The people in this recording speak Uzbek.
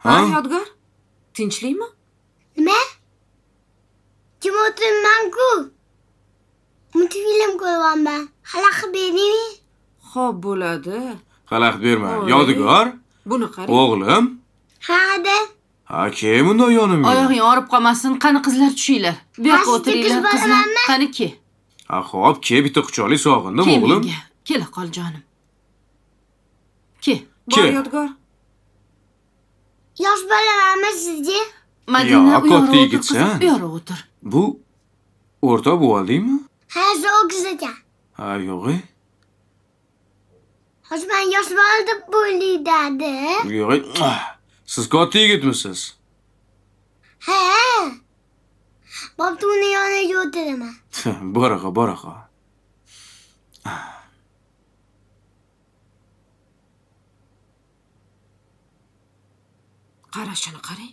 Ha, Yodgor? Tinchlikmi? Nima? Kim o'tiribman-ku? Multfilm ko'ryapman. Xalaqit bering. Xo'p, bo'ladi. Xalaqit berma. Oy. Yodgor, Buni qarang. o'g'lim. Ha, da. Ha, kel bundoq yonimga. Oyog'ing og'rib qolmasin. Qani qizlar tushinglar. Bu yoqqa Asli o'tiringlar qiz qizlar. bolamanmi? Qani ke. Ha, xo'p, kel bitta quchoqlik sog'indim Ke o'g'lim. menga. Kela qol jonim. Ke. Ke. Bor Yodgor. Yosh bolalarmi sizga? Madina Yo'q, u yoqqa katta o'tir yigitsan. qizim. Bu yoqqa o'tir. Bu o'rta bo'ldingmi? Ha, zo'giz ekan. Ha, yo'q. Hozir men yosh bola deb bo'ylidadi. Yo'q. Siz katta yigitmisiz? Ha. Bo'pti, uni yoniga o'tiraman. Boraqa, boraqa. Qarashini qarang.